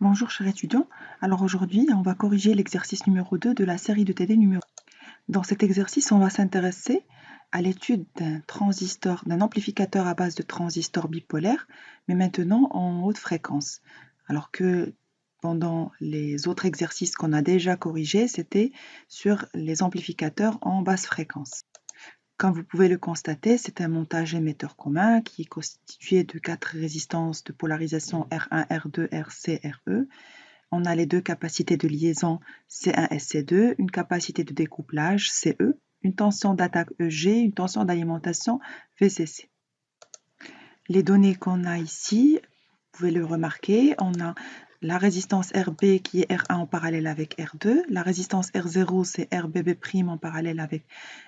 Bonjour chers étudiants, alors aujourd'hui on va corriger l'exercice numéro 2 de la série de TD numéro 1. Dans cet exercice on va s'intéresser à l'étude d'un amplificateur à base de transistors bipolaires, mais maintenant en haute fréquence. Alors que pendant les autres exercices qu'on a déjà corrigés, c'était sur les amplificateurs en basse fréquence. Comme vous pouvez le constater, c'est un montage émetteur commun qui est constitué de 4 résistances de polarisation R1, R2, RC, RE. On a les deux capacités de liaison C1 et C2, une capacité de découplage CE, une tension d'attaque EG, une tension d'alimentation VCC. Les données qu'on a ici, vous pouvez le remarquer, on a la résistance RB qui est R1 en parallèle avec R2, la résistance R0 c'est RBB' en parallèle avec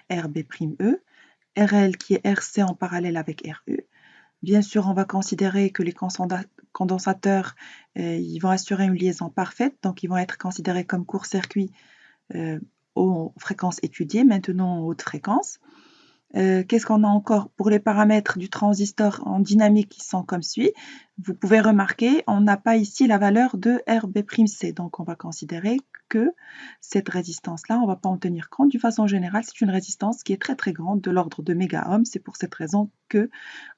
RB'E, RL qui est RC en parallèle avec RE. Bien sûr, on va considérer que les condensateurs ils vont assurer une liaison parfaite, donc ils vont être considérés comme court-circuit aux fréquences étudiées, maintenant en haute fréquence. Qu'est-ce qu'on a encore pour les paramètres du transistor en dynamique qui sont comme suit? Vous pouvez remarquer, on n'a pas ici la valeur de RB'(C), donc on va considérer que cette résistance-là, on ne va pas en tenir compte. D'une façon générale, c'est une résistance qui est très très grande, de l'ordre de méga-ohms. C'est pour cette raison qu'on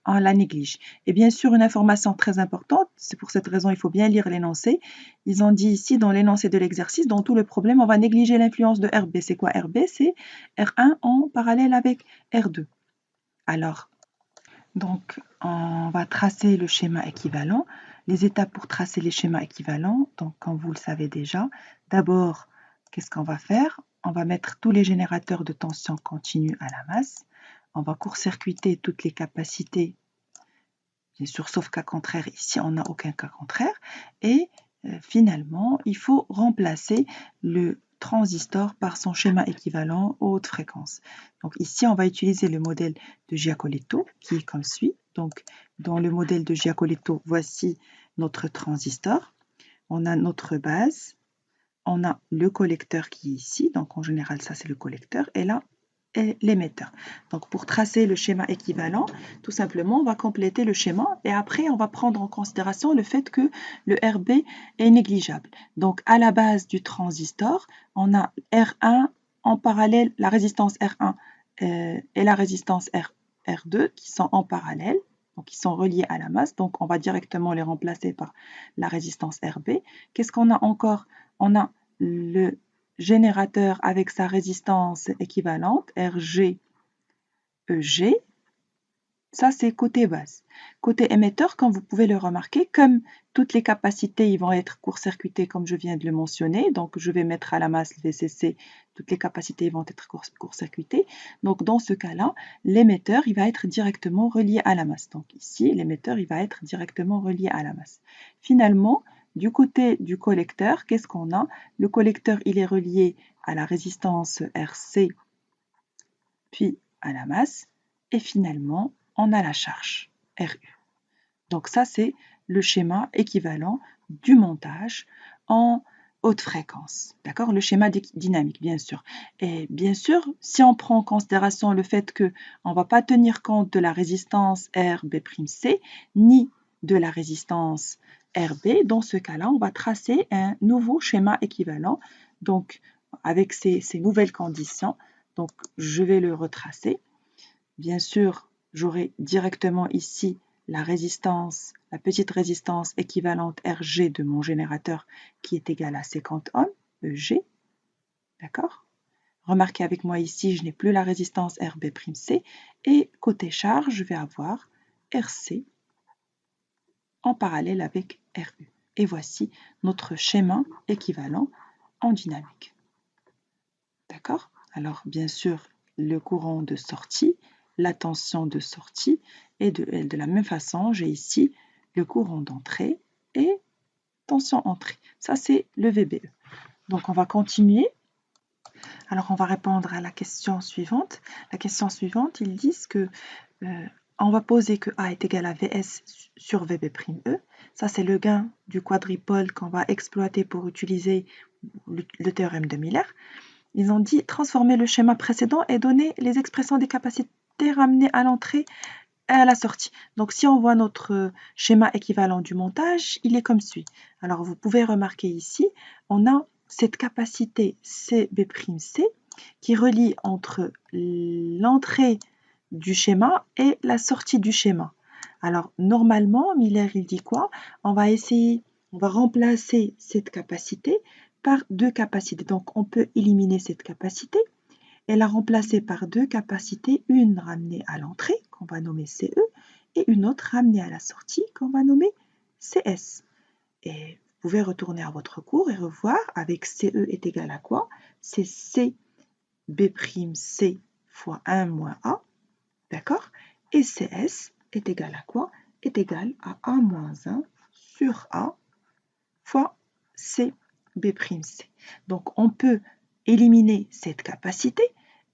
la néglige. Et bien sûr, une information très importante, c'est pour cette raison il faut bien lire l'énoncé. Ils ont dit ici dans l'énoncé de l'exercice, dans tout le problème, on va négliger l'influence de RB. C'est quoi RB? C'est R1 en parallèle avec R2. Alors, donc, on va tracer le schéma équivalent. Les étapes pour tracer les schémas équivalents, donc comme vous le savez déjà, d'abord, qu'est-ce qu'on va faire? On va mettre tous les générateurs de tension continue à la masse. On va court-circuiter toutes les capacités, bien sûr, sauf cas contraire. Ici, on n'a aucun cas contraire. Et finalement, il faut remplacer le transistor par son schéma équivalent haute fréquence. Donc ici, on va utiliser le modèle de Giacoletto qui est comme suit. Donc dans le modèle de Giacoletto, voici notre transistor. On a notre base, on a le collecteur qui est ici. Donc en général, ça c'est le collecteur. Et là, et l'émetteur. Donc pour tracer le schéma équivalent, tout simplement, on va compléter le schéma et après, on va prendre en considération le fait que le RB est négligeable. Donc à la base du transistor, on a R1 en parallèle, la résistance R1 et la résistance R2 qui sont en parallèle, donc qui sont reliés à la masse. Donc on va directement les remplacer par la résistance RB. Qu'est-ce qu'on a encore? On a le générateur avec sa résistance équivalente, RG, EG, ça c'est côté base. Côté émetteur, comme vous pouvez le remarquer, comme toutes les capacités ils vont être court-circuitées comme je viens de le mentionner, donc je vais mettre à la masse le VCC, toutes les capacités vont être court-circuitées. Donc dans ce cas-là, l'émetteur il va être directement relié à la masse. Donc ici, l'émetteur il va être directement relié à la masse. Finalement, du côté du collecteur, qu'est-ce qu'on a? Le collecteur, il est relié à la résistance RC, puis à la masse, et finalement, on a la charge RU. Donc ça, c'est le schéma équivalent du montage en haute fréquence. D'accord? Le schéma dynamique, bien sûr. Et bien sûr, si on prend en considération le fait qu'on ne va pas tenir compte de la résistance RB'(C) ni de la résistance RB, dans ce cas-là, on va tracer un nouveau schéma équivalent. Donc, avec ces nouvelles conditions, donc je vais le retracer. Bien sûr, j'aurai directement ici la résistance, la petite résistance équivalente RG de mon générateur qui est égale à 50 ohms, EG. D'accord? Remarquez avec moi ici, je n'ai plus la résistance RB'(C) et côté charge, je vais avoir RC en parallèle avec RU. Et voici notre schéma équivalent en dynamique. D'accord? Alors, bien sûr, le courant de sortie, la tension de sortie, et de la même façon, j'ai ici le courant d'entrée et tension entrée. Ça, c'est le VBE. Donc, on va continuer. Alors, on va répondre à la question suivante. La question suivante, ils disent que on va poser que A est égal à VS sur VB'(E). Ça, c'est le gain du quadripôle qu'on va exploiter pour utiliser le théorème de Miller. Ils ont dit transformer le schéma précédent et donner les expressions des capacités ramenées à l'entrée et à la sortie. Donc, si on voit notre schéma équivalent du montage, il est comme suit. Alors, vous pouvez remarquer ici, on a cette capacité CB'(C) qui relie entre l'entrée du schéma et la sortie du schéma. Alors, normalement, Miller, il dit quoi? On va remplacer cette capacité par deux capacités. Donc, on peut éliminer cette capacité et la remplacer par deux capacités, une ramenée à l'entrée, qu'on va nommer CE, et une autre ramenée à la sortie, qu'on va nommer CS. Et vous pouvez retourner à votre cours et revoir avec CE est égal à quoi? C'est CB'(C) fois 1 moins A, d'accord? Et CS est égal à quoi? Est égal à A moins 1 sur A fois CB'(C). Donc, on peut éliminer cette capacité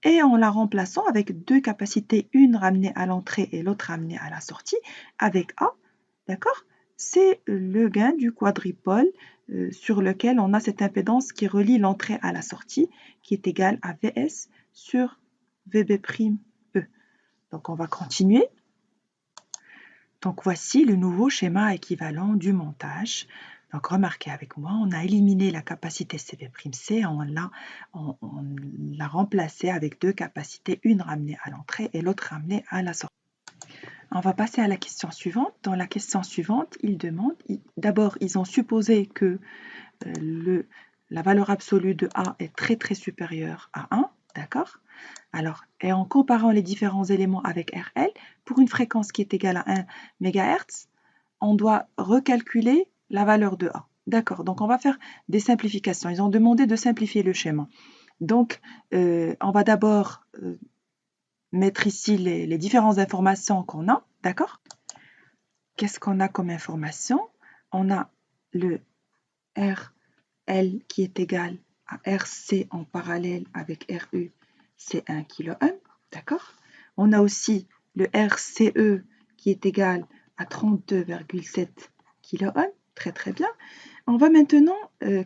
et en la remplaçant avec deux capacités, une ramenée à l'entrée et l'autre ramenée à la sortie, avec A, d'accord? C'est le gain du quadripôle sur lequel on a cette impédance qui relie l'entrée à la sortie, qui est égale à VS sur VB'(E). Donc, on va continuer. Donc, voici le nouveau schéma équivalent du montage. Donc, remarquez avec moi, on a éliminé la capacité CB'(C), on l'a remplacée avec deux capacités, une ramenée à l'entrée et l'autre ramenée à la sortie. On va passer à la question suivante. Dans la question suivante, ils demandent, d'abord, ils ont supposé que la valeur absolue de A est très supérieure à 1, d'accord? Alors, et en comparant les différents éléments avec RL, pour une fréquence qui est égale à 1 MHz, on doit recalculer la valeur de A. D'accord, donc on va faire des simplifications. Ils ont demandé de simplifier le schéma. Donc, on va d'abord mettre ici les différentes informations qu'on a, d'accord? Qu'est-ce qu'on a comme information? On a le RL qui est égal à RC en parallèle avec RU, c'est 1 kΩ, d'accord? On a aussi le RCE qui est égal à 32,7 kΩ, très bien. On va maintenant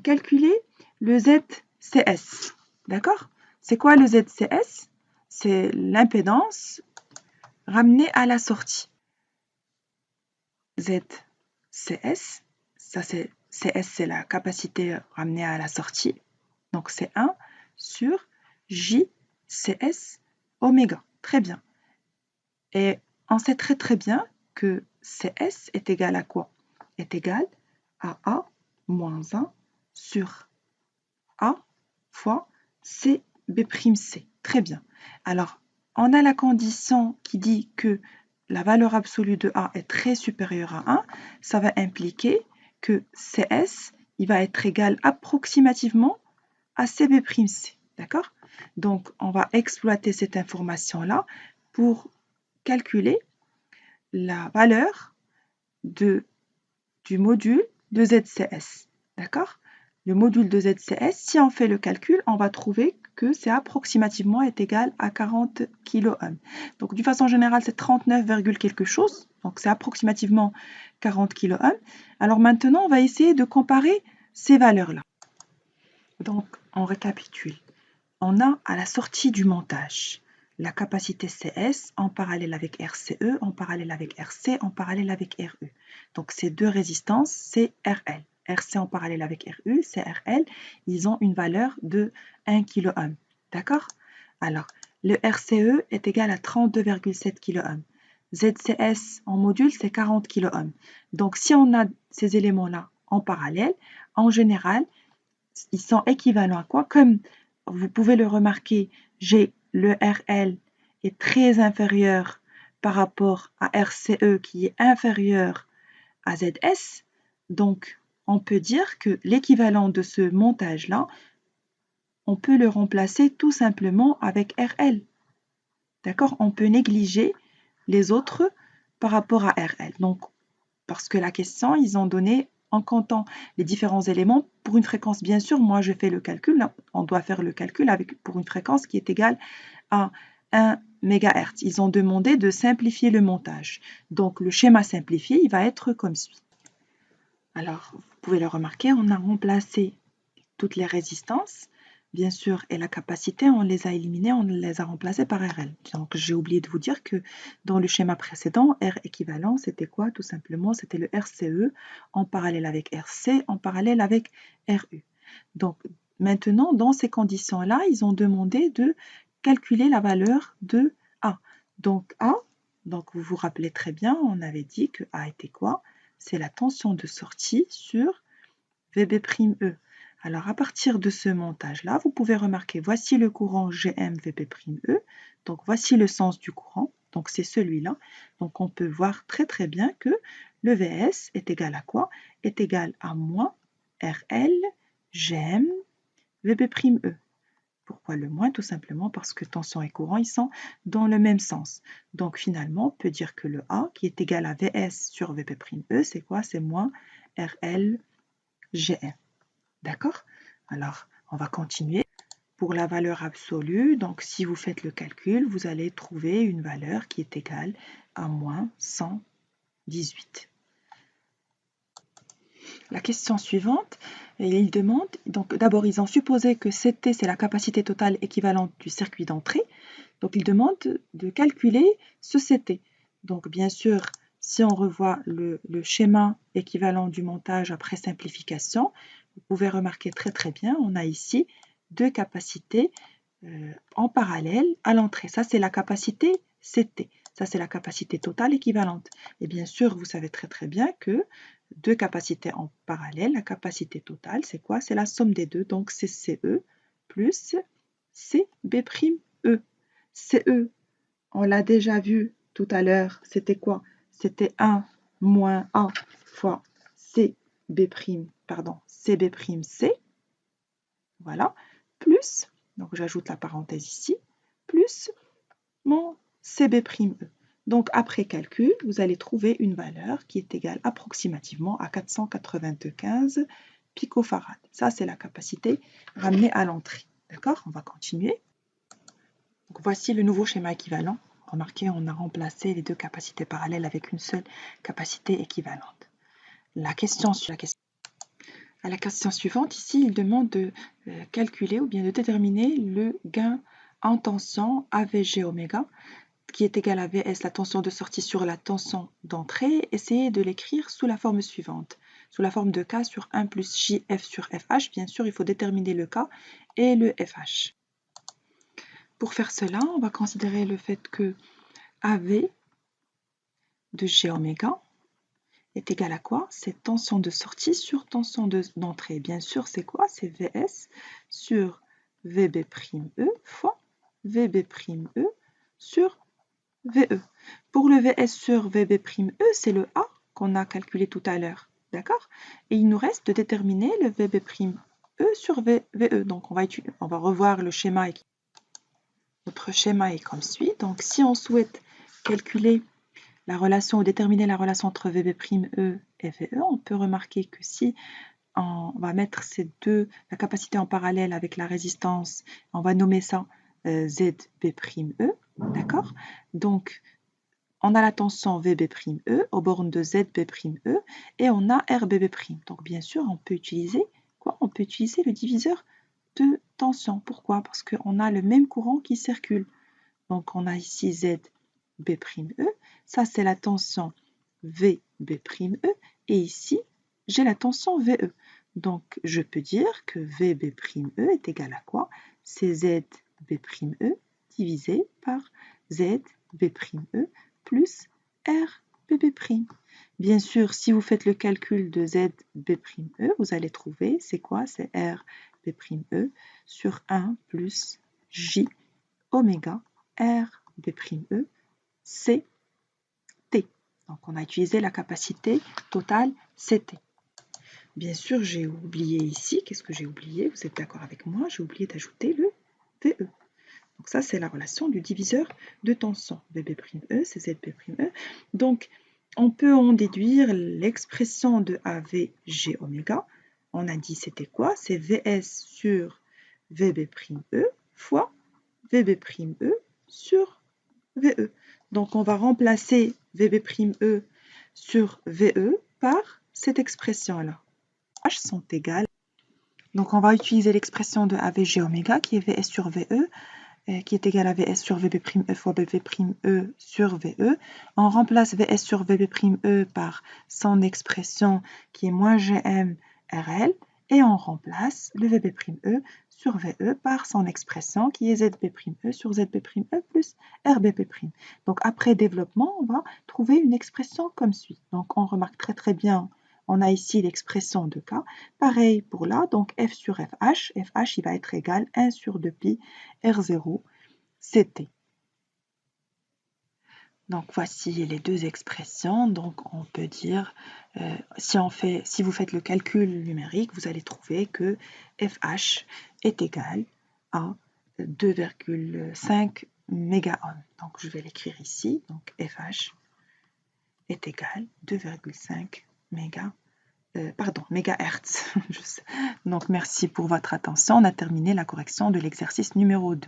calculer le ZCS, d'accord? C'est quoi le ZCS? C'est l'impédance ramenée à la sortie. ZCS, ça c'est CS, c'est la capacité ramenée à la sortie. Donc c'est 1 sur JCS oméga. Très bien. Et on sait très bien que CS est égal à quoi? Est égal à A moins 1 sur A fois CB'(C). Très bien. Alors, on a la condition qui dit que la valeur absolue de A est très supérieure à 1. Ça va impliquer que CS il va être égal approximativement à CB'(C). D'accord? Donc, on va exploiter cette information-là pour calculer la valeur du module de ZCS. D'accord? Le module de ZCS, si on fait le calcul, on va trouver que c'est approximativement est égal à 40 kΩ. Donc, d'une façon générale, c'est 39, quelque chose. Donc, c'est approximativement 40 kΩ. Alors maintenant, on va essayer de comparer ces valeurs-là. Donc, on récapitule. On a à la sortie du montage la capacité CS en parallèle avec RCE, en parallèle avec RC, en parallèle avec RU. Donc ces deux résistances, c'est RL. RC en parallèle avec RU, c'est RL. Ils ont une valeur de 1 kΩ. D'accord? Alors, le RCE est égal à 32,7 kΩ. ZCS en module, c'est 40 kΩ. Donc si on a ces éléments-là en parallèle, en général, ils sont équivalents à quoi? Comme vous pouvez le remarquer, le RL est très inférieur par rapport à RCE qui est inférieur à ZS. Donc, on peut dire que l'équivalent de ce montage-là, on peut le remplacer tout simplement avec RL. D'accord? On peut négliger les autres par rapport à RL. Donc, parce que la question, ils ont donné en comptant les différents éléments pour une fréquence, bien sûr, moi je fais le calcul, là, on doit faire le calcul pour une fréquence qui est égale à 1 MHz. Ils ont demandé de simplifier le montage. Donc le schéma simplifié, il va être comme suit. Alors, vous pouvez le remarquer, on a remplacé toutes les résistances. bien sûr, et la capacité, on les a éliminés, on les a remplacés par RL. Donc, j'ai oublié de vous dire que dans le schéma précédent, R équivalent, c'était quoi? Tout simplement, c'était le RCE en parallèle avec RC, en parallèle avec RU. Donc, maintenant, dans ces conditions-là, ils ont demandé de calculer la valeur de A. Donc, A, donc vous vous rappelez très bien, on avait dit que A était quoi? C'est la tension de sortie sur VB'. Alors, à partir de ce montage-là, vous pouvez remarquer, voici le courant GM VB'. Donc, voici le sens du courant. Donc, c'est celui-là. Donc, on peut voir très très bien que le VS est égal à quoi? Est égal à moins RL GM VB'. Pourquoi le moins? Tout simplement parce que tension et courant, ils sont dans le même sens. Donc, finalement, on peut dire que le A, qui est égal à VS sur VB', c'est quoi? C'est moins RL GM. D'accord? Alors, on va continuer. Pour la valeur absolue, donc si vous faites le calcul, vous allez trouver une valeur qui est égale à moins 118. La question suivante, il demande, donc d'abord ils ont supposé que CT c'est la capacité totale équivalente du circuit d'entrée, donc ils demandent de calculer ce CT. Donc bien sûr, si on revoit le schéma équivalent du montage après simplification, vous pouvez remarquer très très bien, on a ici deux capacités en parallèle à l'entrée. Ça c'est la capacité CT, ça c'est la capacité totale équivalente. Et bien sûr, vous savez très très bien que deux capacités en parallèle, la capacité totale, c'est quoi? C'est la somme des deux, donc c'est CE plus CB'. CE, on l'a déjà vu tout à l'heure, c'était quoi? C'était 1 moins 1 fois CB', pardon, CB', voilà, plus, donc j'ajoute la parenthèse ici, plus mon CB'. Donc, après calcul, vous allez trouver une valeur qui est égale approximativement à 495 picofarads. Ça, c'est la capacité ramenée à l'entrée. D'accord? On va continuer. Donc, voici le nouveau schéma équivalent. Remarquez, on a remplacé les deux capacités parallèles avec une seule capacité équivalente. La question suivante, ici, il demande de calculer ou bien de déterminer le gain en tension AVG oméga qui est égal à VS, la tension de sortie sur la tension d'entrée. Essayez de l'écrire sous la forme suivante, sous la forme de K sur 1 plus JF sur FH. Bien sûr, il faut déterminer le K et le FH. Pour faire cela, on va considérer le fait que AV de G oméga est égal à quoi? C'est tension de sortie sur tension d'entrée. Bien sûr, c'est quoi? C'est VS sur VB', fois VB', sur VE. Pour le VS sur VB', c'est le A qu'on a calculé tout à l'heure. D'accord? Et il nous reste de déterminer le VB', sur VE. Donc, on va revoir le schéma. Notre schéma est comme suit. Donc, si on souhaite calculer la relation ou déterminer la relation entre VB', et VE, on peut remarquer que si on va mettre la capacité en parallèle avec la résistance, on va nommer ça ZB', d'accord? Donc, on a la tension VB', aux bornes de ZB', et on a RBB'. Donc, bien sûr, on peut utiliser quoi? On peut utiliser le diviseur de tension. Pourquoi? Parce qu'on a le même courant qui circule. Donc, on a ici ZB', ça c'est la tension VB', et ici, j'ai la tension VE. Donc, je peux dire que VB', est égal à quoi? C'est ZB', divisé par ZB', plus RBB'. Bien sûr, si vous faites le calcul de ZB', vous allez trouver, c'est quoi? C'est RB', sur 1 plus J oméga RB', CT. Donc, on a utilisé la capacité totale CT. Bien sûr, j'ai oublié ici, qu'est-ce que j'ai oublié? Vous êtes d'accord avec moi? J'ai oublié d'ajouter le VE. Donc ça, c'est la relation du diviseur de tension. VB', c'est ZB'. Donc, on peut en déduire l'expression de AVG oméga. On a dit c'était quoi? C'est VS sur VB', fois VB', sur VE. Donc, on va remplacer VB', sur VE par cette expression-là. H sont égales Donc, on va utiliser l'expression de AVG oméga qui est VS sur VE, qui est égal à VS sur VB' fois BV' sur VE. On remplace VS sur VB' par son expression qui est moins GM RL, et on remplace le VB' sur VE par son expression qui est ZB' sur ZB' plus RBP'. Donc après développement, on va trouver une expression comme suit. Donc on remarque très bien, on a ici l'expression de K. Pareil pour là, donc F sur FH, FH il va être égal 1 sur 2pi R0 CT. Donc voici les deux expressions. Donc on peut dire, si vous faites le calcul numérique, vous allez trouver que FH est égal à 2,5 mégaohms. Donc je vais l'écrire ici. Donc FH est égal à 2,5 mégahertz. Donc merci pour votre attention. On a terminé la correction de l'exercice numéro 2.